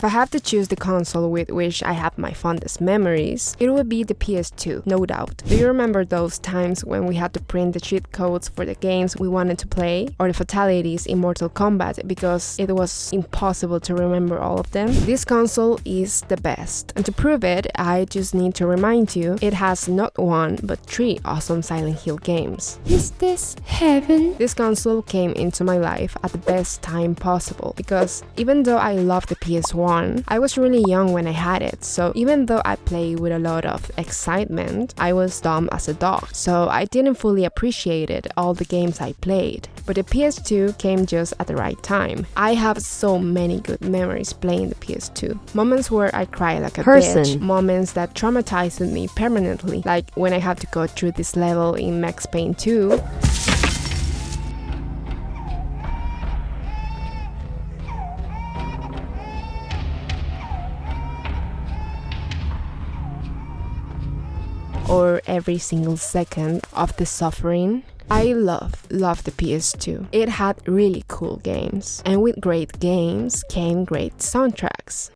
If I have to choose the console with which I have my fondest memories, it would be the PS2, no doubt. Do you remember those times when we had to print the cheat codes for the games we wanted to play, or the fatalities in Mortal Kombat because it was impossible to remember all of them? This console is the best, and to prove it, I just need to remind you, it has not one but 3 awesome Silent Hill games. Is this heaven? This console came into my life at the best time possible, because even though I loved the PS1, I was really young when I had it, so even though I played with a lot of excitement, I was dumb as a dog, so I didn't fully appreciate all the games I played. But the PS2 came just at the right time. I have so many good memories playing the PS2. Moments where I cried like a bitch, moments that traumatized me permanently, like when I had to go through this level in Max Payne 2. Or every single second of the suffering. I love the PS2. It had really cool games, and with great games came great soundtracks.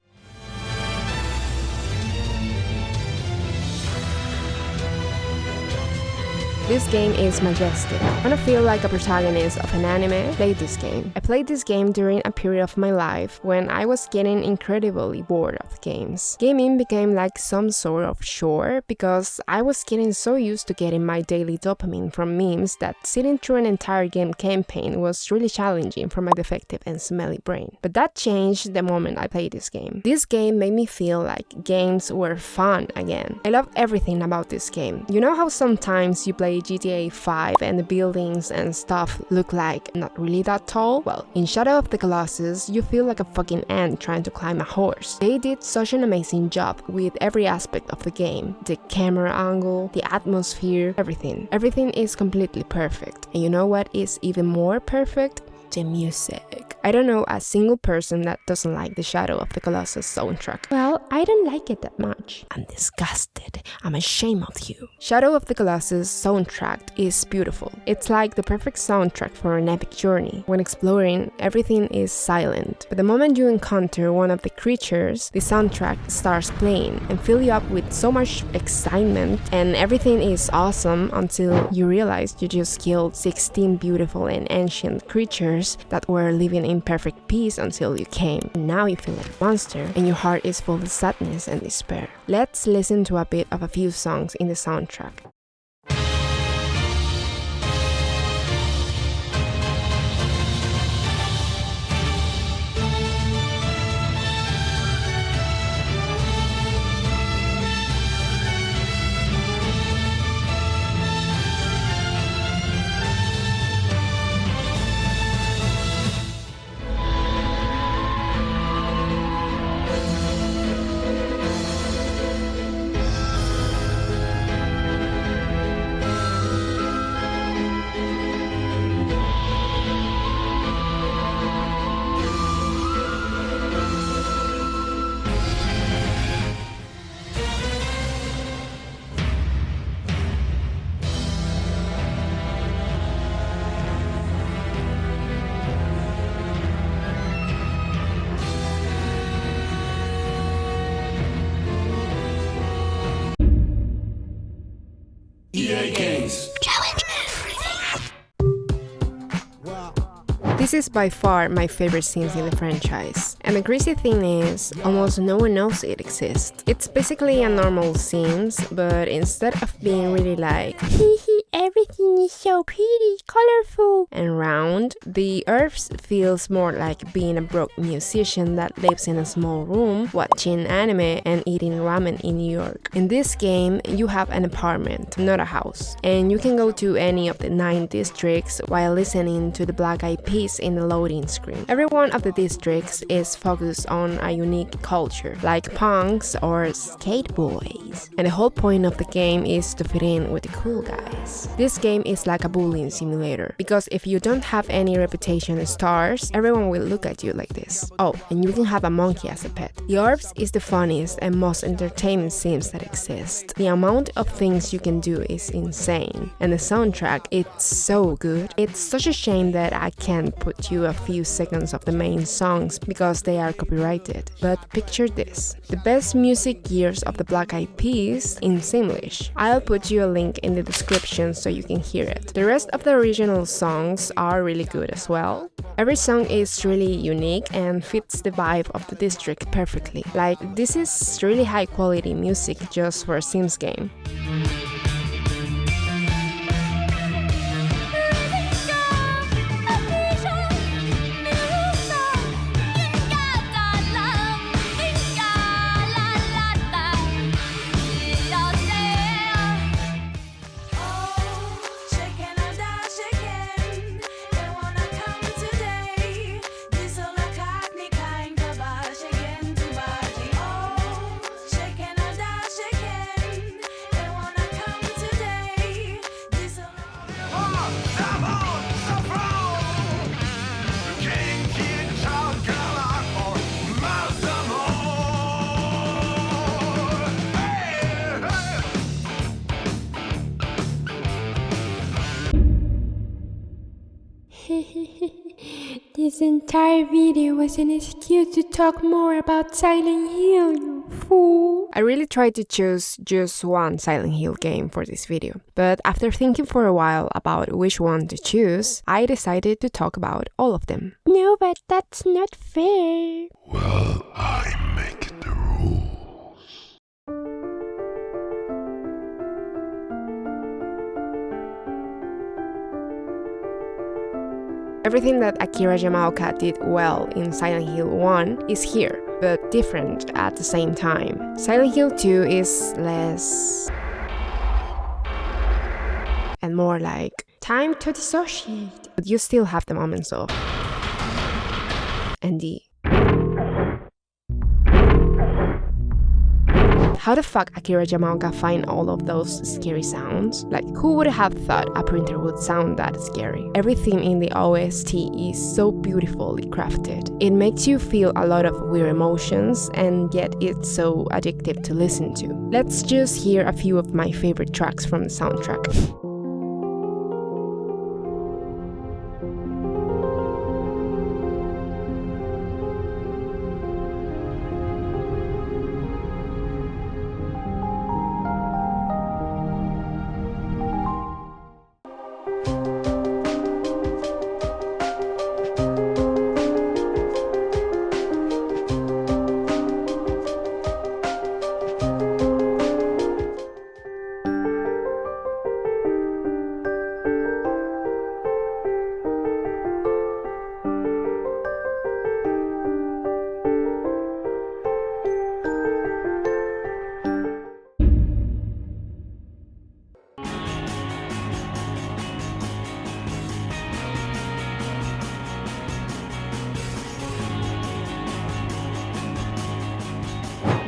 This game is majestic. When I feel like a protagonist of an anime, play this game. I played this game during a period of my life when I was getting incredibly bored of games. Gaming became like some sort of chore because I was getting so used to getting my daily dopamine from memes that sitting through an entire game campaign was really challenging for my defective and smelly brain. But that changed the moment I played this game. This game made me feel like games were fun again. I love everything about this game. You know how sometimes you play GTA 5 and the buildings and stuff look like not really that tall? Well, in Shadow of the Colossus, you feel like a fucking ant trying to climb a horse. They did such an amazing job with every aspect of the game. The camera angle, the atmosphere, everything. Everything is completely perfect. And you know what is even more perfect? The music. I don't know a single person that doesn't like the Shadow of the Colossus soundtrack. Well, I don't like it that much. I'm disgusted. I'm ashamed of you. Shadow of the Colossus soundtrack is beautiful. It's like the perfect soundtrack for an epic journey. When exploring, everything is silent. But the moment you encounter one of the creatures, the soundtrack starts playing and fill you up with so much excitement, and everything is awesome until you realize you just killed 16 beautiful and ancient creatures that were living in perfect peace until you came. And now you feel like a monster and your heart is full of sadness and despair. Let's listen to a bit of a few songs in the soundtrack. EA Games. Challenge everything. This is by far my favorite scenes in the franchise. And the crazy thing is, almost no one knows it exists. It's basically a normal scenes, but instead of being really like, hee everything is so pretty, colorful, and round, the Urbz feels more like being a broke musician that lives in a small room, watching anime and eating ramen in New York. In this game, you have an apartment, not a house, and you can go to any of the 9 districts while listening to the Black Eyed Peas in the loading screen. Every one of the districts is focused on a unique culture, like punks or skate boys. And the whole point of the game is to fit in with the cool guys. this. This game is like a bullying simulator, because if you don't have any reputation stars, everyone will look at you like this. Oh, and you can have a monkey as a pet. The Urbz is the funniest and most entertaining sims that exist. The amount of things you can do is insane, and the soundtrack, it's so good. It's such a shame that I can't put you a few seconds of the main songs because they are copyrighted. But picture this, the best music years of the Black Eyed Peas in Simlish. I'll put you a link in the description so you can hear it. The rest of the original songs are really good as well. Every song is really unique and fits the vibe of the district perfectly. Like, this is really high quality music just for a Sims game. This entire video was an excuse to talk more about Silent Hill, you fool. I really tried to choose just one Silent Hill game for this video, but after thinking for a while about which one to choose, I decided to talk about all of them. No, but that's not fair. Well, I make the rules. Everything that Akira Yamaoka did well in Silent Hill 1 is here, but different at the same time. Silent Hill 2 is less and more like Time to dissociate. but you still have the moments of and the how the fuck Akira Yamaoka find all of those scary sounds? Like, who would have thought a printer would sound that scary? Everything in the OST is so beautifully crafted. It makes you feel a lot of weird emotions, and yet it's so addictive to listen to. Let's just hear a few of my favorite tracks from the soundtrack.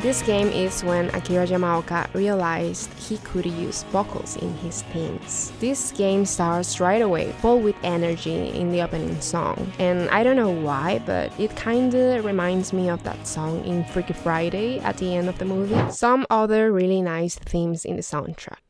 This game is when Akira Yamaoka realized he could use vocals in his themes. This game starts right away, full with energy in the opening song. And I don't know why, but it kinda reminds me of that song in Freaky Friday at the end of the movie. Some other really nice themes in the soundtrack.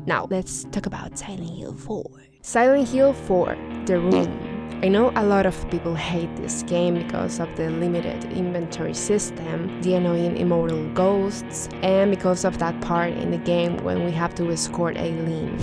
Now, let's talk about Silent Hill 4. Silent Hill 4, The Room. I know a lot of people hate this game because of the limited inventory system, the annoying immortal ghosts, and because of that part in the game when we have to escort Aileen.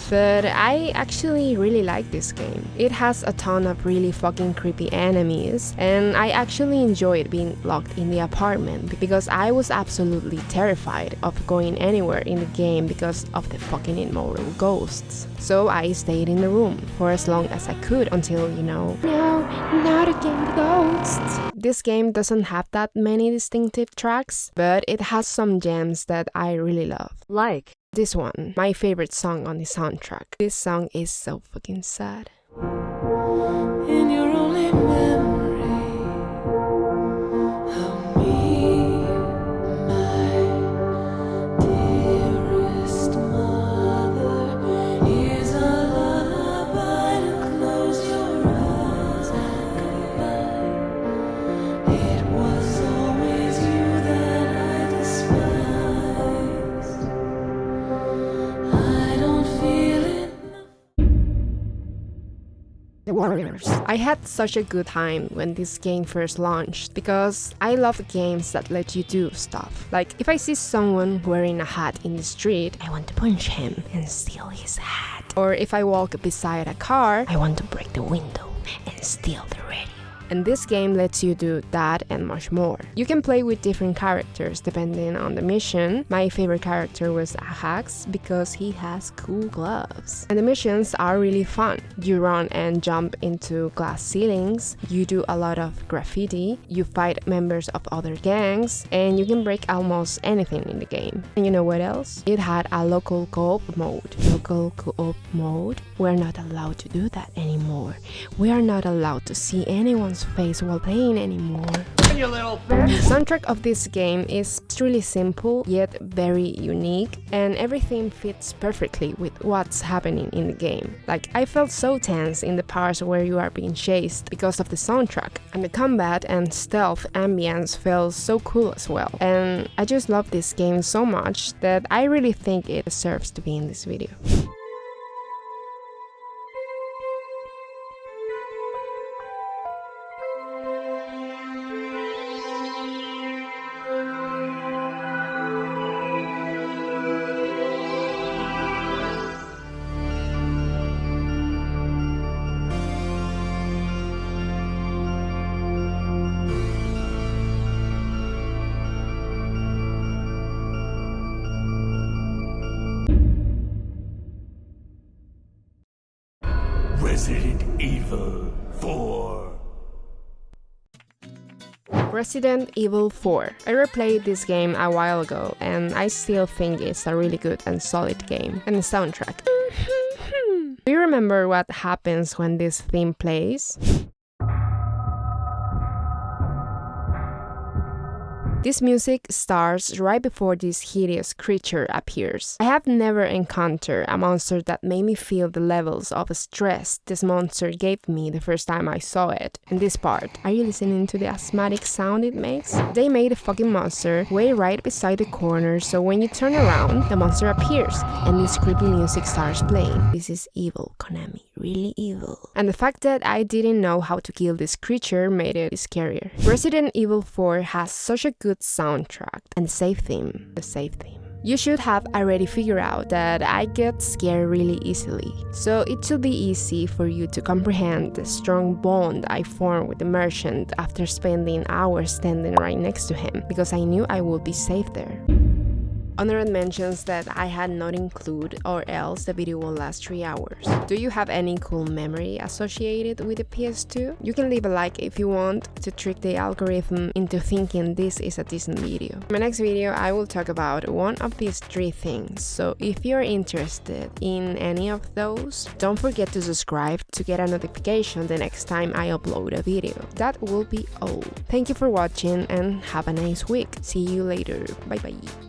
But I actually really like this game. It has a ton of really fucking creepy enemies, and I actually enjoyed being locked in the apartment because I was absolutely terrified of going anywhere in the game because of the fucking immortal ghosts. So I stayed in the room for as long as I could until, No, not again, the ghosts. This game doesn't have that many distinctive tracks, but it has some gems that I really love. Like this one, my favorite song on the soundtrack. This song is so fucking sad. In your only memory of me, my dearest mother, here's a lullaby to close your eyes goodbye. It was always you that I despised. I don't feel it. I had such a good time when this game first launched because I love games that let you do stuff. Like if I see someone wearing a hat in the street, I want to punch him and steal his hat. Or if I walk beside a car, I want to break the window and steal the radio. And this game lets you do that and much more. You can play with different characters depending on the mission. My favorite character was Ajax because he has cool gloves. And the missions are really fun. You run and jump into glass ceilings, you do a lot of graffiti, you fight members of other gangs, and you can break almost anything in the game. And you know what else? It had a local co-op mode. Local co-op mode? We're not allowed to do that anymore. We are not allowed to see anyone's face while playing anymore. You little bitch. The soundtrack of this game is really simple yet very unique, and everything fits perfectly with what's happening in the game. Like I felt so tense in the parts where you are being chased because of the soundtrack, and the combat and stealth ambience felt so cool as well. And I just love this game so much that I really think it deserves to be in this video. Resident Evil 4. Resident Evil 4. I replayed this game a while ago and I still think it's a really good and solid game. And the soundtrack. Do you remember what happens when this theme plays? This music starts right before this hideous creature appears. I have never encountered a monster that made me feel the levels of stress this monster gave me the first time I saw it. And this part, are you listening to the asthmatic sound it makes? They made the fucking monster way right beside the corner, so when you turn around, the monster appears and this creepy music starts playing. This is evil, Konami, really evil. And the fact that I didn't know how to kill this creature made it scarier. Resident Evil 4 has such a good soundtrack and the save theme. You should have already figured out that I get scared really easily, so it should be easy for you to comprehend the strong bond I formed with the merchant after spending hours standing right next to him, because I knew I would be safe there. Honorable mentions that I had not included, or else the video will last 3 hours. Do you have any cool memory associated with the PS2? You can leave a like if you want to trick the algorithm into thinking this is a decent video. In my next video I will talk about one of these 3 things, so if you're interested in any of those, don't forget to subscribe to get a notification the next time I upload a video. That will be all. Thank you for watching and have a nice week. See you later. Bye bye.